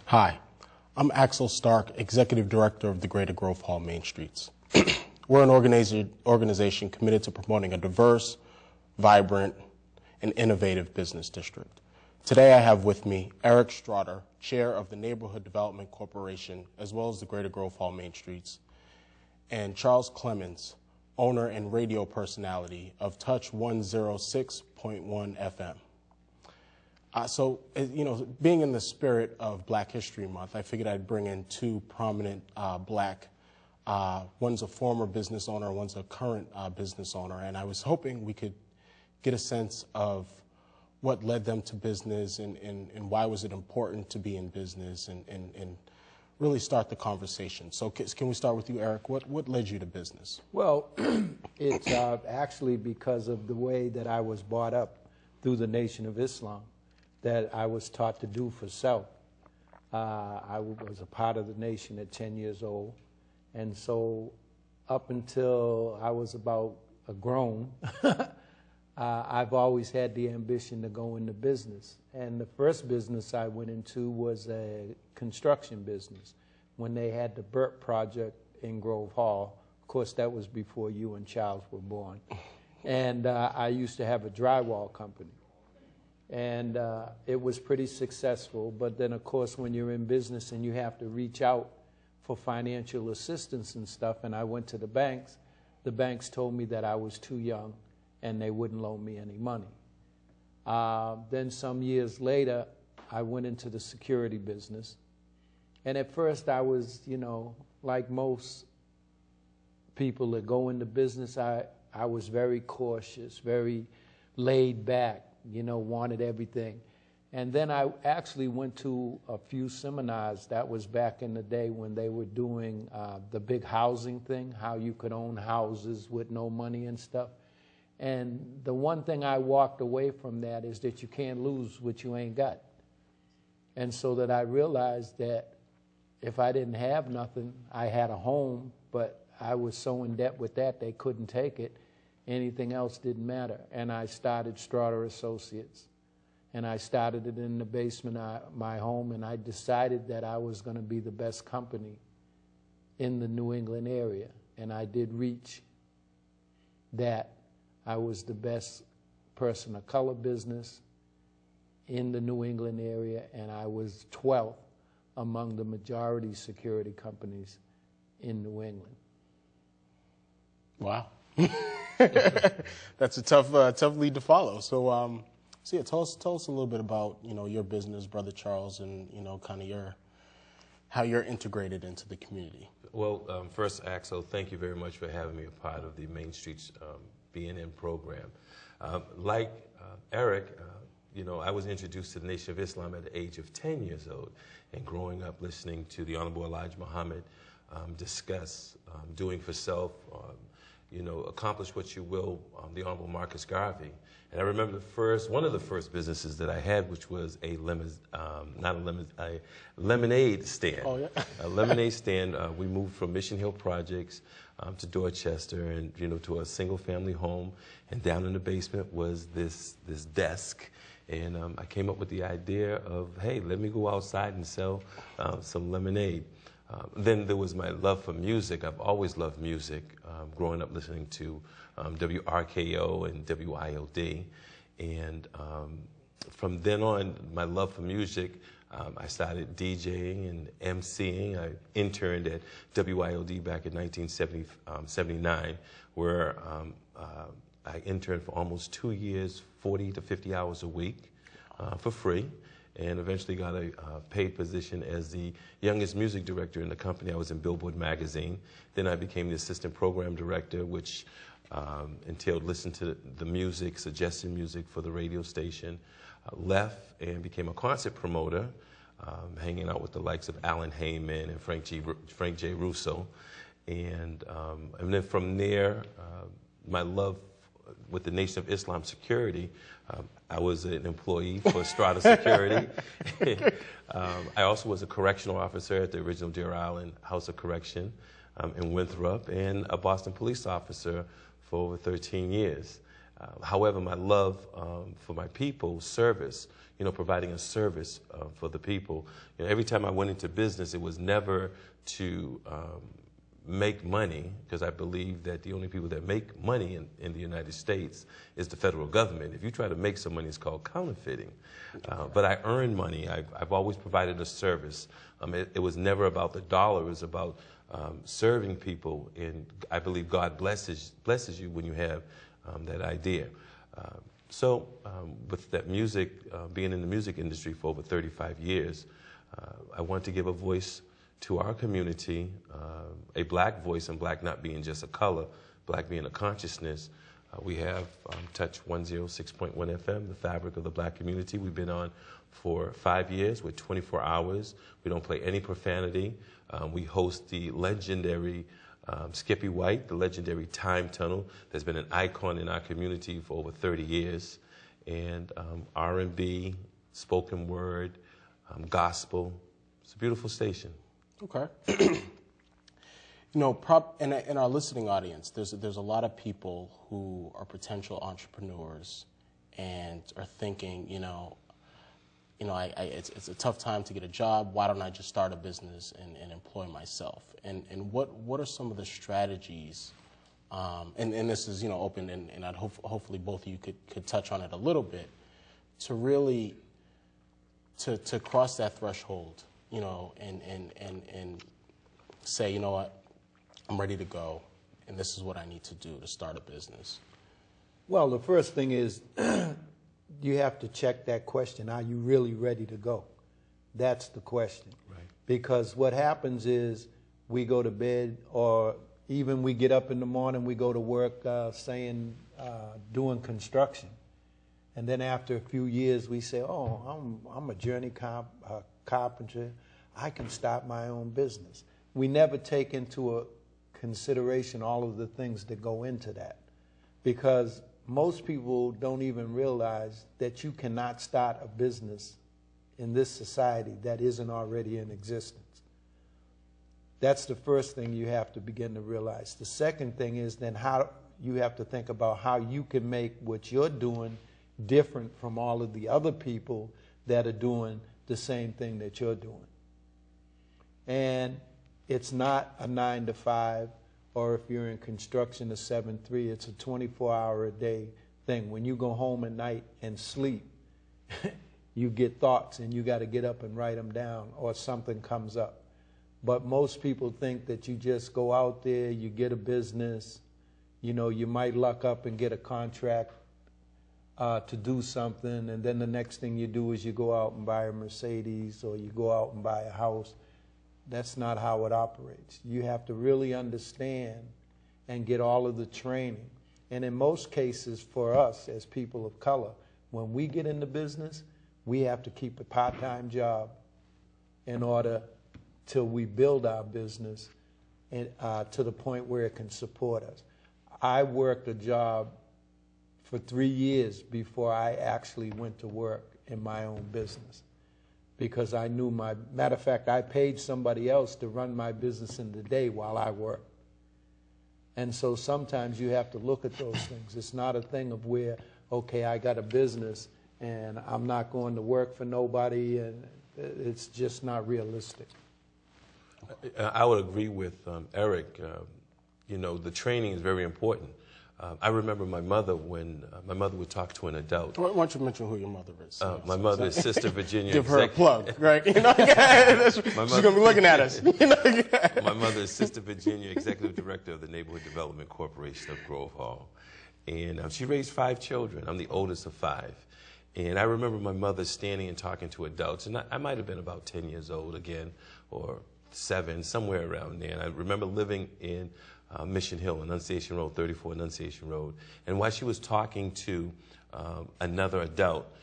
Hi, I'm Axel Stark, Executive Director of the Greater Grove Hall Main Streets. We're an organization committed to promoting a diverse, vibrant, and innovative business district. Today I have with me Eric Strotter, Chair of the Neighborhood Development Corporation, as well as the Greater Grove Hall Main Streets, and Charles Clemens, owner and radio personality of Touch 106.1 FM. Being in the spirit of Black History Month, I figured I'd bring in two prominent black, one's a former business owner, one's a current business owner, and I was hoping we could get a sense of what led them to business and why was it important to be in business and really start the conversation. So can we start with you, Eric? What led you to business? Well, it's actually because of the way that I was brought up through the Nation of Islam, that I was taught to do for self. I was a part of the nation at 10 years old, and so up until I was about a grown, I've always had the ambition to go into business. And the first business I went into was a construction business when they had the Burt Project in Grove Hall. Of course, that was before you and Charles were born. And I used to have a drywall company. And it was pretty successful, but then of course when you're in business and you have to reach out for financial assistance and stuff, and I went to the banks told me that I was too young and they wouldn't loan me any money. Then some years later, I went into the security business, and at first I was, like most people that go into business, I was very cautious, very laid back, wanted everything. And then I actually went to a few seminars. That was back in the day when they were doing the big housing thing, how you could own houses with no money and stuff. And the one thing I walked away from that is that you can't lose what you ain't got. And so that I realized that if I didn't have nothing, I had a home, but I was so in debt with that they couldn't take it. Anything else didn't matter. And I started Strotter Associates. And I started it in the basement of my home, and I decided that I was going to be the best company in the New England area. And I did reach that. I was the best person of color business in the New England area, and I was 12th among the majority security companies in New England. Wow. That's a tough lead to follow. So, tell us a little bit about your business, Brother Charles, and kind of how you're integrated into the community. Well, first, Axel, thank you very much for having me a part of the Main Streets BNN program. Like Eric, I was introduced to the Nation of Islam at the age of 10 years old, and growing up listening to the Honorable Elijah Muhammad discuss doing for self. Accomplish what you will, the Honorable Marcus Garvey. And I remember one of the first businesses that I had, which was a lemonade stand. Oh, yeah. A lemonade stand. We moved from Mission Hill Projects to Dorchester, and to a single family home. And down in the basement was this desk. And I came up with the idea of, hey, let me go outside and sell some lemonade. Then there was my love for music. I've always loved music, growing up listening to WRKO and WIOD. And from then on, my love for music, I started DJing and MCing. I interned at WIOD back in 1979, where I interned for almost 2 years, 40 to 50 hours a week for free. And eventually got a paid position as the youngest music director in the company. I was in Billboard magazine. Then I became the assistant program director, which entailed listening to the music, suggested music for the radio station. Left and became a concert promoter, hanging out with the likes of Alan Heyman and Frank J. Russo. And then from there, my love with the Nation of Islam Security, I was an employee for Strata Security. I also was a correctional officer at the original Deer Island House of Correction in Winthrop, and a Boston police officer for over 13 years. However, my love for my people, service, providing a service for the people. Every time I went into business, it was never to make money, because I believe that the only people that make money in the United States is the federal government. If you try to make some money, it's called counterfeiting. But I earn money. I've always provided a service. It was never about the dollar. It was about serving people, and I believe God blesses you when you have that idea. So with that music, being in the music industry for over 35 years, I want to give a voice to our community, a black voice, and black not being just a color, black being a consciousness. We have Touch 106.1 FM, the fabric of the black community. We've been on for 5 years with 24 hours. We don't play any profanity. We host the legendary Skippy White, the legendary Time Tunnel, that's been an icon in our community for over 30 years. And R&B, spoken word, gospel. It's a beautiful station. Okay. In our listening audience, there's a lot of people who are potential entrepreneurs and are thinking, it's a tough time to get a job. Why don't I just start a business and employ myself? And what are some of the strategies? And this is open, and I'd hopefully both of you could touch on it a little bit to really to cross that threshold, and say, you know what, I'm ready to go, and this is what I need to do to start a business. Well, the first thing is you have to check that question. Are you really ready to go? That's the question. Right. Because what happens is we go to bed, or even we get up in the morning, we go to work doing construction. And then after a few years, we say, oh, I'm a journey carpenter. I can start my own business. We never take into consideration all of the things that go into that, because most people don't even realize that you cannot start a business in this society that isn't already in existence. That's the first thing you have to begin to realize. The second thing is then how you have to think about how you can make what you're doing different from all of the other people that are doing the same thing that you're doing. And it's not a 9 to 5, or if you're in construction, a 7-3. It's a 24-hour-a-day thing. When you go home at night and sleep, you get thoughts, and you got to get up and write them down, or something comes up. But most people think that you just go out there, you get a business, you might luck up and get a contract to do something, and then the next thing you do is you go out and buy a Mercedes, or you go out and buy a house. That's not how it operates. You have to really understand and get all of the training. And in most cases, for us as people of color, when we get into business, we have to keep a part-time job in order till we build our business and, to the point where it can support us. I worked a job for 3 years before I actually went to work in my own business, because I knew matter of fact, I paid somebody else to run my business in the day while I worked. And so sometimes you have to look at those things. It's not a thing of where, okay, I got a business and I'm not going to work for nobody, and it's just not realistic. I would agree with Eric. The training is very important. I remember my mother when my mother would talk to an adult. Why don't you mention who your mother is? My mother is Sister Virginia. Give her a plug, right? She's going to be looking at us. My mother is Sister Virginia, Executive Director of the Neighborhood Development Corporation of Grove Hall. And she raised 5 children. I'm the oldest of 5. And I remember my mother standing and talking to adults. And I might have been about 10 years old again, or 7, somewhere around there. And I remember living in Mission Hill, Annunciation Road, 34 Annunciation Road. And while she was talking to another adult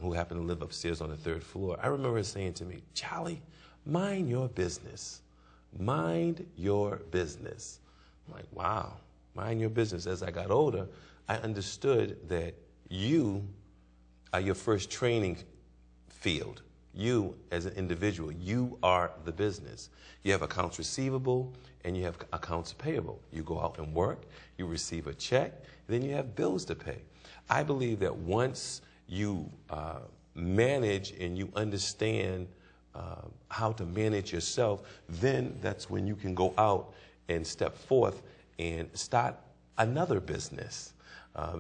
who happened to live upstairs on the 3rd floor, I remember her saying to me, "Charlie, mind your business. Mind your business." I'm like, wow, mind your business. As I got older, I understood that you are your first training field. You, as an individual, you are the business. You have accounts receivable and you have accounts payable. You go out and work, you receive a check, then you have bills to pay. I believe that once you manage and you understand how to manage yourself, then that's when you can go out and step forth and start another business.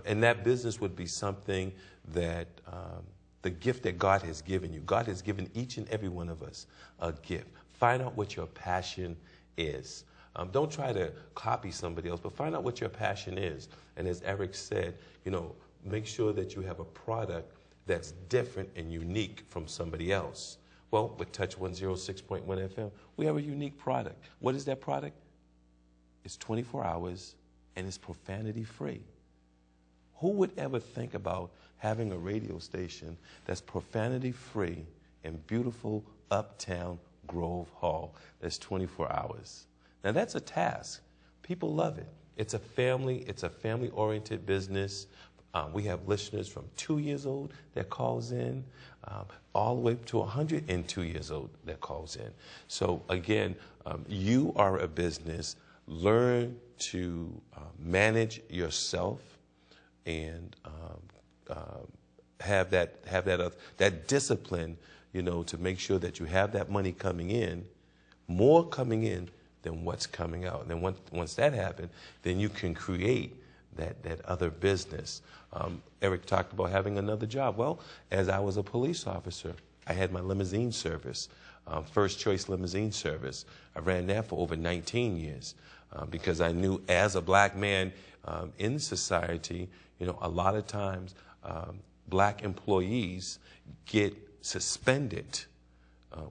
And that business would be something that the gift that God has given you. God has given each and every one of us a gift. Find out what your passion is. Don't try to copy somebody else, but find out what your passion is. And as Eric said, make sure that you have a product that's different and unique from somebody else. Well, with Touch 106.1 FM, we have a unique product. What is that product? It's 24 hours and it's profanity free. Who would ever think about having a radio station that's profanity free in beautiful uptown Grove Hall that's 24 hours? Now that's a task. People love it. It's a family-oriented business. We have listeners from 2 years old that calls in, all the way to 102 years old that calls in. So again, you are a business. Learn to manage yourself and have that discipline, to make sure that you have that money coming in, more coming in than what's coming out. And then once that happens, then you can create that other business. Eric talked about having another job. Well, as I was a police officer, I had my limousine service, First Choice Limousine Service. I ran that for over 19 years because I knew as a black man in society, a lot of times black employees get suspended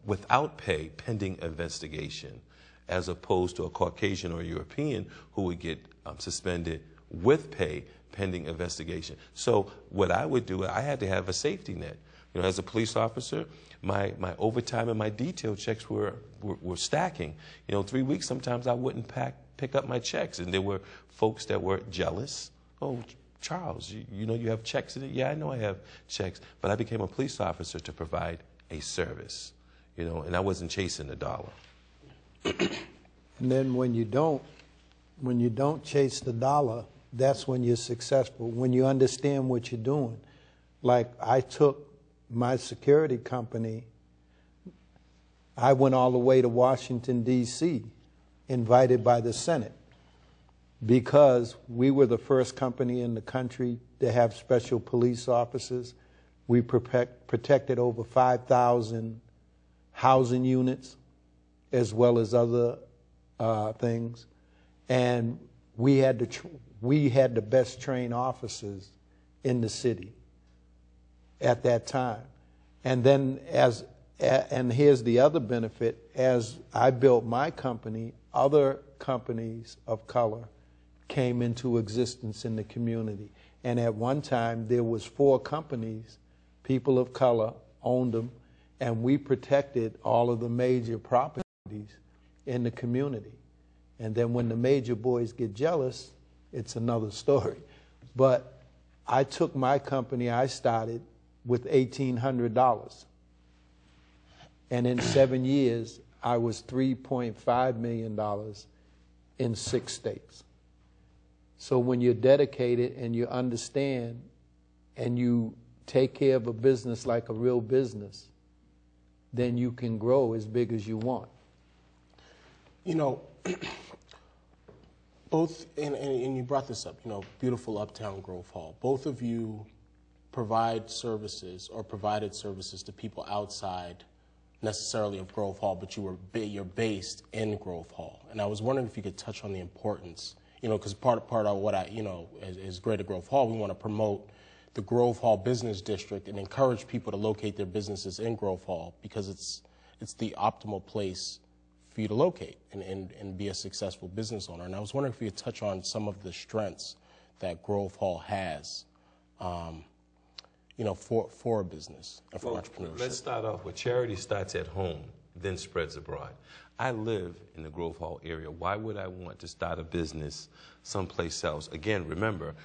without pay pending investigation, as opposed to a Caucasian or European who would get suspended with pay pending investigation. So what I would do, I had to have a safety net. As a police officer, my overtime and my detail checks were stacking. 3 weeks, sometimes I wouldn't pick up my checks, and there were folks that were jealous. Oh, Charles, you have checks in it? Yeah, I know I have checks, but I became a police officer to provide a service, and I wasn't chasing the dollar. And then when you don't chase the dollar, that's when you're successful, when you understand what you're doing. Like I took my security company, I went all the way to Washington, D.C., invited by the Senate, because we were the first company in the country to have special police officers. We protected over 5,000 housing units as well as other things. And we had the best trained officers in the city at that time. And then and here's the other benefit, as I built my company, other companies of color came into existence in the community. And at one time, there was 4 companies, people of color owned them, and we protected all of the major properties in the community. And then when the major boys get jealous, it's another story. But I took my company, I started with $1,800. And in 7 years, I was $3.5 million in 6 states. So when you're dedicated and you understand and you take care of a business like a real business, then you can grow as big as you want. Both, and you brought this up, beautiful Uptown Grove Hall. Both of you provide services or provided services to people outside necessarily of Grove Hall, but you're based in Grove Hall. And I was wondering if you could touch on the importance, because part of what as Greater Grove Hall, we want to promote the Grove Hall Business District and encourage people to locate their businesses in Grove Hall, because it's the optimal place for you to locate and be a successful business owner. And I was wondering if you could touch on some of the strengths that Grove Hall has, for a business and for entrepreneurship. Let's start off with charity starts at home, then spreads abroad. I live in the Grove Hall area. Why would I want to start a business someplace else? Again, remember,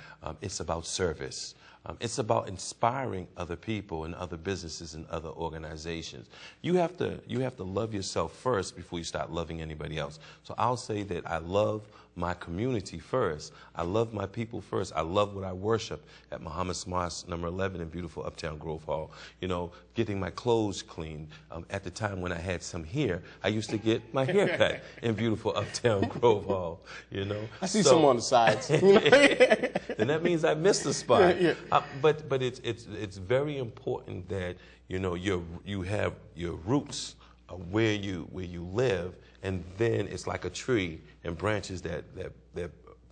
it's about service. It's about inspiring other people and other businesses and other organizations. You have to love yourself first before you start loving anybody else. So I'll say that I love my community first. I love my people first. I love what I worship at Muhammad's Mosque, number 11 in beautiful Uptown Grove Hall. You know, getting my clothes cleaned. At the time when I had some hair, I used to get my hair cut in beautiful Uptown Grove Hall. You know, I see some on the sides. Then that means I missed the spot. Yeah. But it's very important that you have your roots where you live, and then it's like a tree and branches that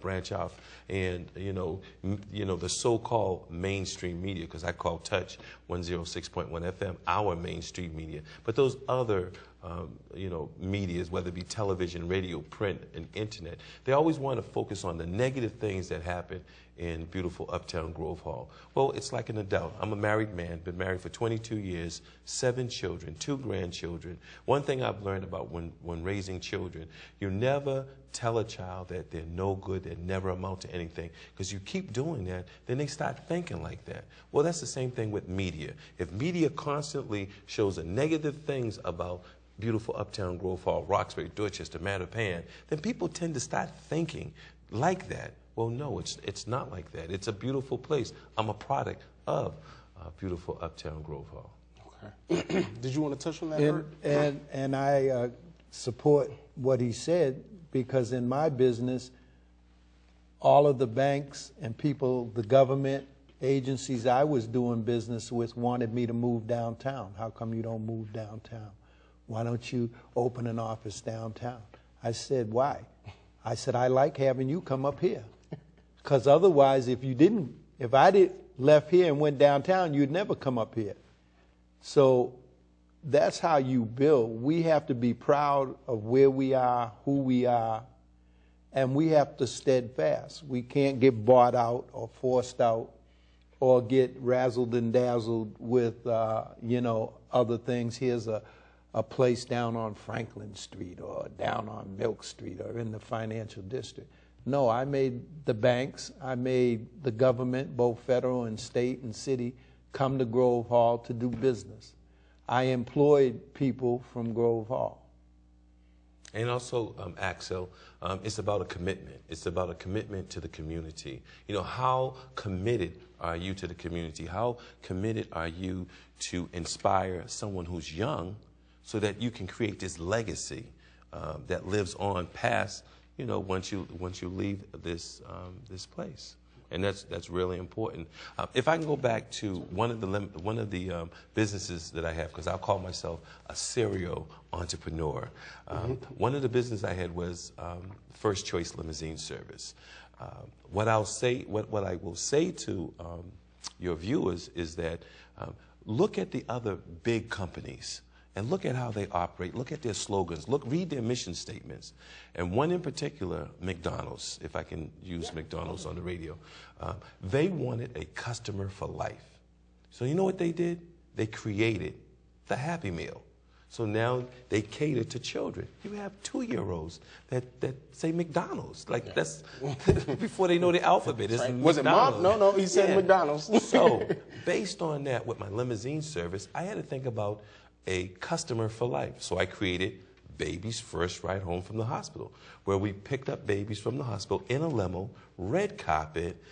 branch off. And the so-called mainstream media, because I call Touch 106.1 FM our mainstream media, but those other medias, whether it be television, radio, print, and internet, they always want to focus on the negative things that happen in beautiful Uptown Grove Hall. Well, it's like an adult. I'm a married man, been married for 22 years, 7 children, 2 grandchildren. One thing I've learned about when raising children, you never tell a child that they're no good, they never amount to anything, because you keep doing that, then they start thinking like that. Well, that's the same thing with media. If media constantly shows the negative things about beautiful Uptown Grove Hall, Roxbury, Dorchester, Mattapan, then people tend to start thinking like that. Well, no, it's not like that. It's a beautiful place. I'm a product of beautiful Uptown Grove Hall. Okay. Did you want to touch on that, Bert? And I support what he said, because in my business, all of the banks and people, the government agencies I was doing business with wanted me to move downtown. How come you don't move downtown? Why don't you open an office downtown? I said, why? I said, I like having you come up here. Because otherwise, if I left here and went downtown, you'd never come up here. So that's how you build. We have to be proud of where we are, who we are, and we have to steadfast. We can't get bought out or forced out or get razzled and dazzled with, other things. Here's a place down on Franklin Street or down on Milk Street or in the financial district. No, I made the banks, I made the government, both federal and state and city, come to Grove Hall to do business. I employed people from Grove Hall. And also, Axel, it's about a commitment. It's about a commitment to the community. How committed are you to the community? How committed are you to inspire someone who's young so that you can create this legacy that lives on past, once you leave this place? And that's really important. If I can go back to one of the businesses that I have, because I'll call myself a serial entrepreneur. One of the businesses I had was First Choice Limousine Service. What I will say to your viewers is that look at the other big companies and look at how they operate. Look at their slogans. Read their mission statements. And one in particular, McDonald's, if I can use McDonald's on the radio, they wanted a customer for life. So you know what they did? They created the Happy Meal. So now they cater to children. You have 2-year-olds that say McDonald's. That's before they know the alphabet. It's right. Was it Mom? No, he said McDonald's. So based on that, with my limousine service, I had to think about a customer for life. So I created Baby's First Ride Home from the Hospital, where we picked up babies from the hospital in a limo, red carpet,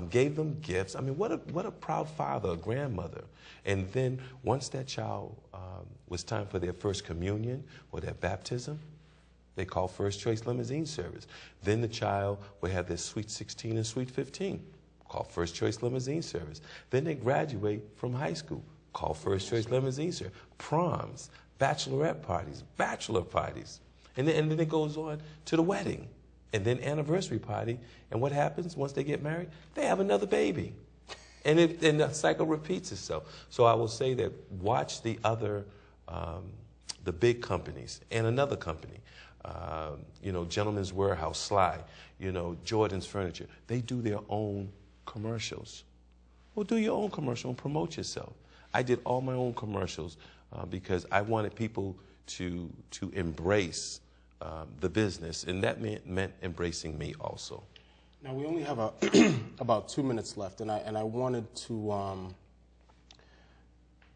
gave them gifts. I mean, what a proud father, a grandmother. And then once that child was time for their first communion or their baptism, they call First Choice Limousine Service. Then the child would have their Sweet 16 and Sweet 15, call First Choice Limousine Service. Then they graduate from high school, call First Choice Limousine Service. Proms, bachelorette parties, bachelor parties. And then it goes on to the wedding. And then anniversary party. And what happens once they get married? They have another baby. And the cycle repeats itself. So I will say that watch the other, the big companies and another company. Gentleman's Warehouse, Sly, Jordan's Furniture. They do their own commercials. Well, do your own commercial and promote yourself. I did all my own commercials because I wanted people to embrace the business, and that meant embracing me also. Now we only have about 2 minutes left, and I wanted to.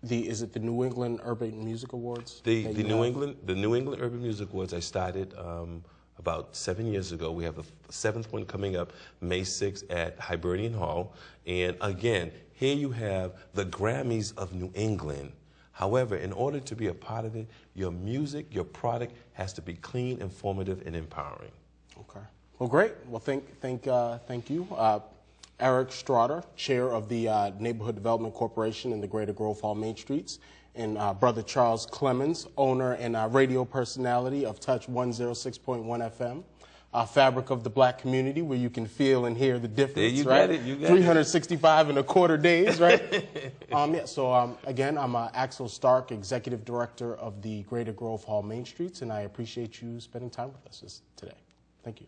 Is it the New England Urban Music Awards? The New England Urban Music Awards I started about 7 years ago. We have the 7th one coming up May 6th at Hibernian Hall. And again, here you have the Grammys of New England. However, in order to be a part of it, your music, your product has to be clean, informative, and empowering. Okay. Well, great. Well, thank you. Eric Straughter, chair of the Neighborhood Development Corporation in the Greater Grove Hall Main Streets, and Brother Charles Clemens, owner and radio personality of Touch 106.1 FM, fabric of the black community, where you can feel and hear the difference, there you right? got it, you got 365 and a quarter days, right? Again, I'm Axel Stark, executive director of the Greater Grove Hall Main Streets, and I appreciate you spending time with us today. Thank you.